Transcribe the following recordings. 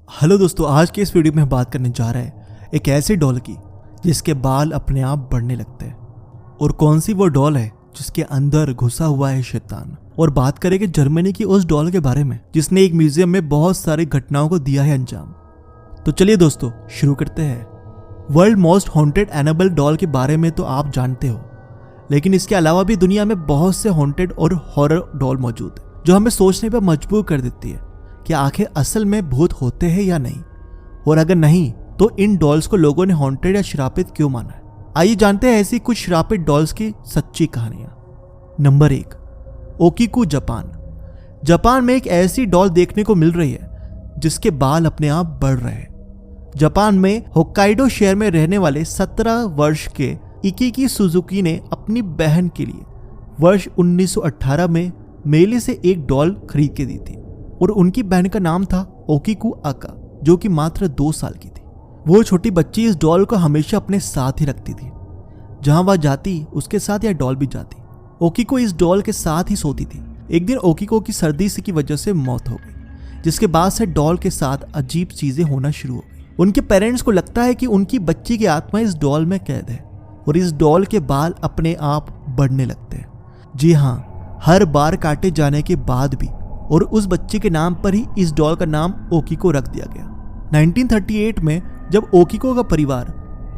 Hello दोस्तों, आज के इस वीडियो में हम बात करने जा रहे हैं एक ऐसी डॉल की जिसके बाल अपने आप बढ़ने लगते हैं। और कौन सी वो डॉल है जिसके अंदर घुसा हुआ है शैतान। और बात करेंगे जर्मनी की उस डॉल के बारे में जिसने एक म्यूजियम में बहुत सारी घटनाओं को दिया है अंजाम। तो चलिए दोस्तों शुरू करते हैं। World most haunted Annabelle doll के बारे में तो आप जानते हो, लेकिन इसके अलावा भी दुनिया में बहुत से हॉन्टेड और हॉरर डॉल मौजूद है जो हमें सोचने पर मजबूर कर देती है कि आखिर असल में भूत होते हैं या नहीं, और अगर नहीं तो इन डॉल्स को लोगों ने हॉन्टेड या श्रापित क्यों माना है। आइए जानते हैं ऐसी कुछ श्रापित डॉल्स की सच्ची कहानियां। Number 1, ओकीकू Japan. जापान में एक ऐसी डॉल देखने को मिल रही है जिसके बाल अपने आप बढ़ रहे हैं। जापान में होक्काइडो शहर में रहने वाले 17 वर्ष के इकिकी सुजुकी ने अपनी बहन के लिए वर्ष 1918 में मेले से एक डॉल खरीद के दी थी, और उनकी बहन का नाम था ओकीकू आका, जो कि मात्र 2 साल की थी। वो छोटी बच्ची इस डॉल को हमेशा अपने साथ ही रखती थी। जहां वह जाती उसके साथ यह डॉल भी जाती। ओकीको इस डॉल के साथ ही सोती थी। एक दिन ओकीको की सर्दी की वजह से मौत हो गई, जिसके बाद से डॉल के साथ अजीब चीजें होना शुरू हो गई। उनके पेरेंट्स को लगता है कि उनकी बच्ची की आत्मा इस डॉल में कैद है, और इस डॉल के बाल अपने आप बढ़ने लगते हैं। जी हाँ, हर बार काटे जाने के बाद भी, और उस बच्चे के नाम पर ही इस डॉल का नाम ओकीको रख दिया गया। 1938 में जब ओकीको का परिवार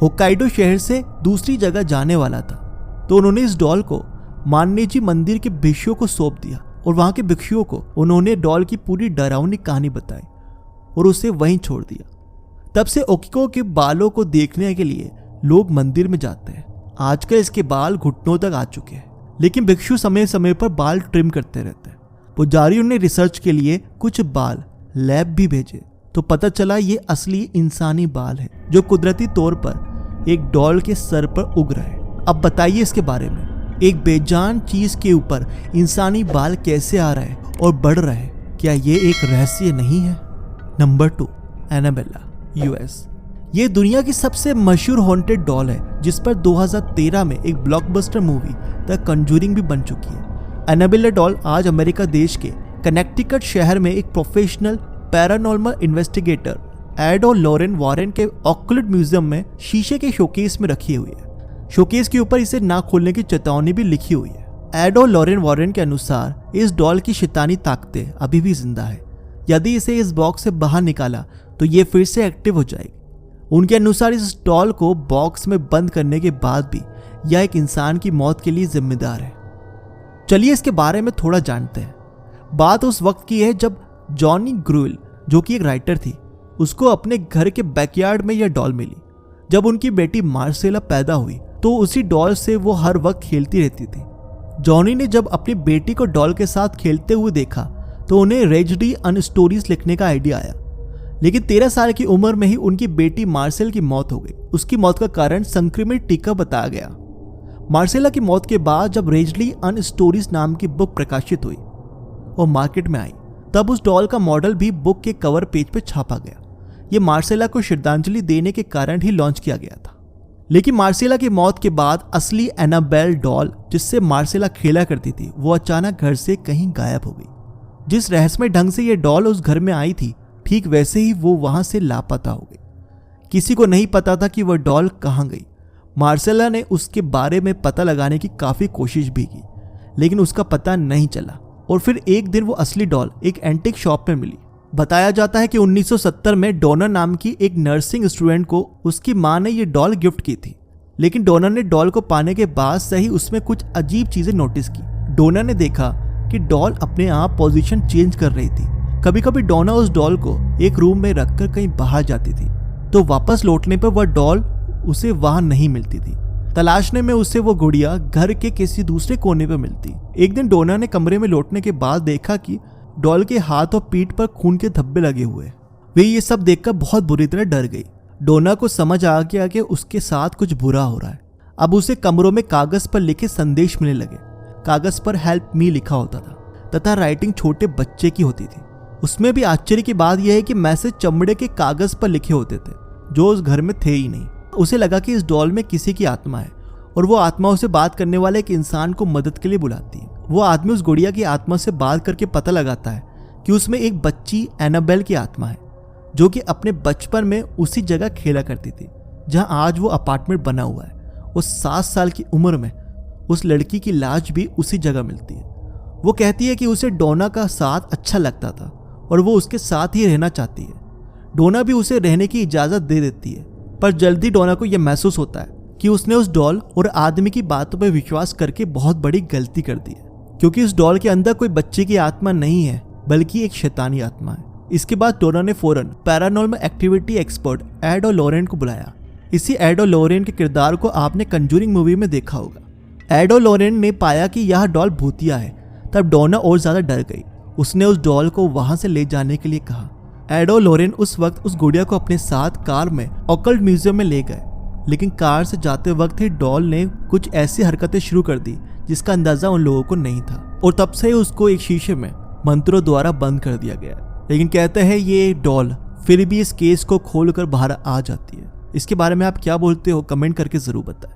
होक्काइडो शहर से दूसरी जगह जाने वाला था, तो उन्होंने इस डॉल को मान्नेजी मंदिर के भिक्षुओं को सौंप दिया, और वहां के भिक्षुओं को उन्होंने डॉल की पूरी डरावनी कहानी बताई और उसे वहीं छोड़ दिया। तब से ओकीको के बालों को देखने के लिए लोग मंदिर में जाते हैं। आजकल इसके बाल घुटनों तक आ चुके हैं, लेकिन भिक्षु समय समय पर बाल ट्रिम करते रहते हैं। पुजारियों ने रिसर्च के लिए कुछ बाल लैब भी भेजे, तो पता चला ये असली इंसानी बाल है जो कुदरती तौर पर एक डॉल के सर पर उग रहा है। अब बताइए इसके बारे में, एक बेजान चीज के ऊपर इंसानी बाल कैसे आ रहा है और बढ़ रहा है? क्या ये एक रहस्य नहीं है? Number 2, Annabella, US. ये दुनिया की सबसे मशहूर हॉन्टेड डॉल है, जिस पर 2013 में एक ब्लॉकबस्टर मूवी द कंजूरिंग भी बन चुकी है। एनाबेला डॉल आज अमेरिका देश के कनेक्टिकट शहर में एक प्रोफेशनल पैरानॉर्मल इन्वेस्टिगेटर एडो लॉरेन वॉरेन के ऑक्लैंड म्यूजियम में शीशे के शोकेस में रखी हुई है। शोकेस के ऊपर इसे ना खोलने की चेतावनी भी लिखी हुई है। एडो लॉरेन वॉरेन के अनुसार इस डॉल की शैतानी ताकतें अभी भी जिंदा है। यदि इसे इस बॉक्स से बाहर निकाला तो ये फिर से एक्टिव हो जाएगी। उनके अनुसार इस डॉल को बॉक्स में बंद करने के बाद भी यह एक इंसान की मौत के लिए जिम्मेदार है। चलिए इसके बारे में थोड़ा जानते हैं। बात उस वक्त की है जब जॉनी ग्रुइल, जो कि एक राइटर थी, उसको अपने घर के बैकयार्ड में यह डॉल मिली। जब उनकी बेटी मार्सेला पैदा हुई तो उसी डॉल से वो हर वक्त खेलती रहती थी। जॉनी ने जब अपनी बेटी को डॉल के साथ खेलते हुए देखा तो उन्हें रेजडी अन स्टोरीज लिखने का आइडिया आया, लेकिन 13 साल की उम्र में ही उनकी बेटी मार्सेल की मौत हो गई। उसकी मौत का कारण संक्रमित टीका बताया गया। मार्सेला की मौत के बाद जब रेजली अन स्टोरीज नाम की बुक प्रकाशित हुई और मार्केट में आई, तब उस डॉल का मॉडल भी बुक के कवर पेज पर छापा गया। यह मार्सेला को श्रद्धांजलि देने के कारण ही लॉन्च किया गया था। लेकिन मार्सेला की मौत के बाद असली एनाबेल डॉल, जिससे मार्सेला खेला करती थी, वो अचानक घर से कहीं गायब हो गई। जिस रहस्यमय ढंग से यह डॉल उस घर में आई थी, ठीक वैसे ही वो वहां से लापता हो गई। किसी को नहीं पता था कि वह डॉल कहां गई। मार्सेला ने उसके बारे में पता लगाने की काफी कोशिश भी की, लेकिन उसका पता नहीं चला। और फिर एक दिन वो असली डॉल एक एंटीक शॉप में मिली। बताया जाता है कि 1970 में डोना नाम की एक नर्सिंग स्टूडेंट को उसकी मां ने ये डॉल गिफ्ट की थी, लेकिन डोना ने डॉल को पाने के बाद सही उसमें कुछ अजीब चीजें नोटिस की। डोना ने देखा कि डॉल अपने आप पोजीशन चेंज कर रही थी। कभी कभी डोना उस डॉल को एक रूम में रखकर कहीं बाहर जाती थी, तो वापस लौटने पर वह डॉल उसे वहां नहीं मिलती थी। तलाशने में उसे वो गुड़िया घर के किसी दूसरे कोने पर मिलती। एक दिन डोना ने कमरे में लौटने के बाद देखा कि डॉल के हाथ और पीठ पर खून के धब्बे लगे हुए। वे ये सब देखकर बहुत बुरी तरह डर गई। डोना को समझ आ गया कि उसके साथ कुछ बुरा हो रहा है। अब उसे कमरों में कागज पर लिखे संदेश मिलने लगे। कागज पर हेल्प मी लिखा होता था तथा राइटिंग छोटे बच्चे की होती थी। उसमें भी आश्चर्य की बात यह है कि मैसेज चमड़े के कागज पर लिखे होते थे, जो उस घर में थे ही नहीं। उसे लगा कि इस डॉल में किसी की आत्मा है, और वो आत्मा उसे बात करने वाले एक इंसान को मदद के लिए बुलाती है। वो आदमी उस गुड़िया की आत्मा से बात करके पता लगाता है कि उसमें एक बच्ची एनाबेल की आत्मा है, जो कि अपने बचपन में उसी जगह खेला करती थी जहां आज वो अपार्टमेंट बना हुआ है। वो 7 साल की उम्र में उस लड़की की लाश भी उसी जगह मिलती है। वो कहती है कि उसे डोना का साथ अच्छा लगता था और वो उसके साथ ही रहना चाहती है। डोना भी उसे रहने की इजाज़त दे देती है, पर जल्दी डोना को यह महसूस होता है कि उसने उस डॉल और आदमी की बातों पर विश्वास करके बहुत बड़ी गलती कर दी है, क्योंकि उस डॉल के अंदर कोई बच्चे की आत्मा नहीं है बल्कि एक शैतानी आत्मा है। इसके बाद डोना ने फौरन पैरानॉर्मल एक्टिविटी एक्सपर्ट एडो लॉरेन को बुलाया। इसी एडो लॉरेन के किरदार को आपने कंजूरिंग मूवी में देखा होगा। एडो लॉरेन ने पाया कि यह डॉल भूतिया है, तब डोना और ज्यादा डर गई। उसने उस डॉल को वहां से ले जाने के लिए कहा। एडो लॉरेन उस वक्त उस गुड़िया को अपने साथ कार में ऑकल्ट म्यूजियम में ले गए, लेकिन कार से जाते वक्त ही डॉल ने कुछ ऐसी हरकतें शुरू कर दी जिसका अंदाजा उन लोगों को नहीं था, और तब से उसको एक शीशे में मंत्रों द्वारा बंद कर दिया गया। लेकिन कहते हैं ये डॉल फिर भी इस केस को खोलकर बाहर आ जाती है। इसके बारे में आप क्या बोलते हो कमेंट करके जरूर बताएं।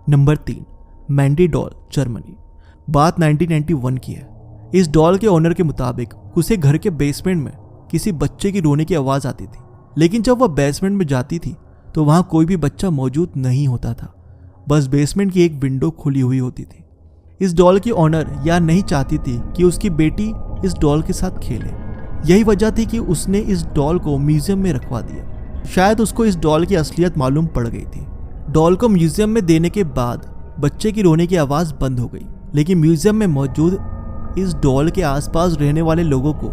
Number 3, Mandy Doll, Germany. बात 1991 की है। इस डॉल के ओनर के मुताबिक उसे घर के बेसमेंट में किसी बच्चे की रोने की आवाज आती थी, लेकिन जब वह बेसमेंट में जाती थी तो वहां कोई भी बच्चा मौजूद नहीं होता था, बस बेसमेंट की एक विंडो खुली हुई होती थी। इस डॉल की ओनर यह नहीं चाहती थी कि उसकी बेटी इस डॉल के साथ खेले। यही वजह थी कि उसने इस डॉल को म्यूजियम में रखवा दिया। शायद उसको इस डॉल की असलियत मालूम पड़ गई थी। डॉल को म्यूजियम में देने के बाद बच्चे की रोने की आवाज बंद हो गई, लेकिन म्यूजियम में मौजूद इस डॉल के आसपास रहने वाले लोगों को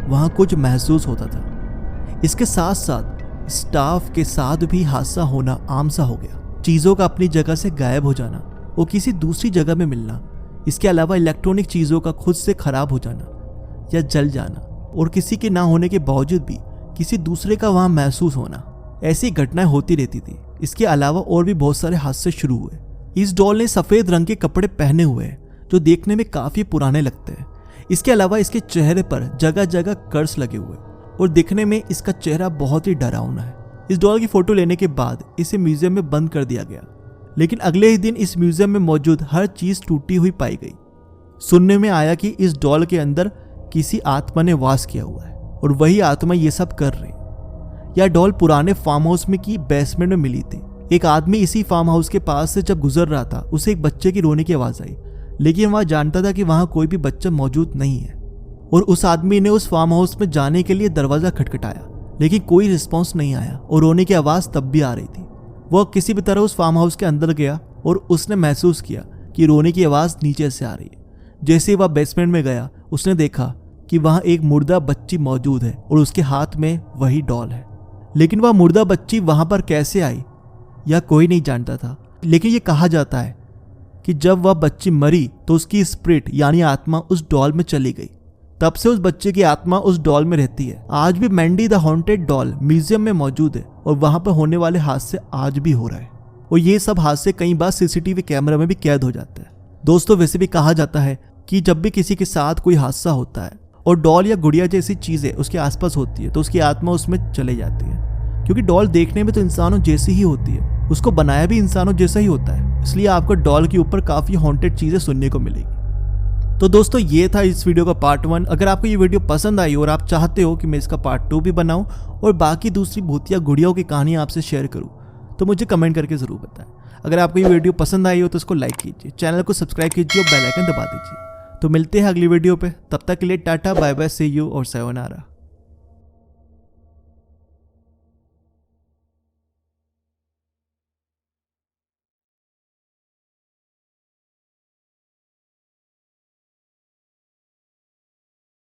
वहां कुछ महसूस होता था। इसके साथ साथ स्टाफ के साथ भी हादसा होना आम सा हो गया। चीजों का अपनी जगह से गायब हो जाना और किसी दूसरी जगह में मिलना। इसके अलावा इलेक्ट्रॉनिक चीजों का खुद से खराब हो जाना या जल जाना, और किसी के ना होने के बावजूद भी किसी दूसरे का वहां महसूस होना। ऐसी घटनाएं होती रहती थी। इसके अलावा और भी बहुत सारे हादसे शुरू हुए। इस डॉल ने सफेद रंग के कपड़े पहने हुए हैं जो देखने में काफी पुराने लगते हैं। इसके अलावा इसके चेहरे पर जगह जगह कर्स लगे हुए और दिखने में इसका चेहरा बहुत ही डरावना है। इस डॉल की फोटो लेने के बाद इसे म्यूजियम में बंद कर दिया गया, लेकिन अगले ही दिन इस म्यूजियम में मौजूद हर चीज टूटी हुई पाई गई। सुनने में आया कि इस डॉल के अंदर किसी आत्मा ने वास किया हुआ है और वही आत्मा ये सब कर रही। यह डॉल पुराने फार्म हाउस में की बेसमेंट में मिली थी। एक आदमी इसी फार्म हाउस के पास से जब गुजर रहा था उसे एक बच्चे की रोने की आवाज आई, लेकिन वह जानता था कि वहां कोई भी बच्चा मौजूद नहीं है। और उस आदमी ने उस फार्म हाउस में जाने के लिए दरवाजा खटखटाया, लेकिन कोई रिस्पॉन्स नहीं आया और रोने की आवाज तब भी आ रही थी। वह किसी भी तरह उस फार्म हाउस के अंदर गया और उसने महसूस किया कि रोने की आवाज नीचे से आ रही है। जैसे ही वह बेसमेंट में गया उसने देखा कि वहां एक मुर्दा बच्ची मौजूद है और उसके हाथ में वही डॉल है। लेकिन वह मुर्दा बच्ची वहां पर कैसे आई यह कोई नहीं जानता था, लेकिन यह कहा जाता है कि जब वह बच्ची मरी तो उसकी स्पिरिट यानी आत्मा उस डॉल में चली गई। तब से उस बच्चे की आत्मा उस डॉल में रहती है। आज भी Mandy the haunted doll museum में मौजूद है और वहां पर होने वाले हादसे आज भी हो रहे हैं, और ये सब हादसे कई बार सीसीटीवी कैमरा में भी कैद हो जाते हैं। दोस्तों, वैसे भी कहा जाता है कि जब भी किसी के साथ कोई हादसा होता है और डॉल या गुड़िया जैसी चीजें उसके आसपास होती है तो उसकी आत्मा उसमें चले जाती है, क्योंकि डॉल देखने में तो इंसानों जैसी ही होती है, उसको बनाया भी इंसानों जैसा ही होता है। इसलिए आपको डॉल के ऊपर काफी हॉन्टेड चीजें सुनने को मिलेगी। तो दोस्तों, ये था इस वीडियो का पार्ट 1। अगर आपको ये वीडियो पसंद आई और आप चाहते हो कि मैं इसका पार्ट 2 भी बनाऊं और बाकी दूसरी भूतिया गुड़ियाओं की कहानी आपसे शेयर करूं, तो मुझे कमेंट करके जरूर बताएं। अगर आपको ये वीडियो पसंद आई हो तो इसको लाइक कीजिए, चैनल को सब्सक्राइब कीजिए और बेल आइकन दबा दीजिए। तो मिलते हैं अगली वीडियो पे, तब तक के लिए tata bye bye, see you और sayonara।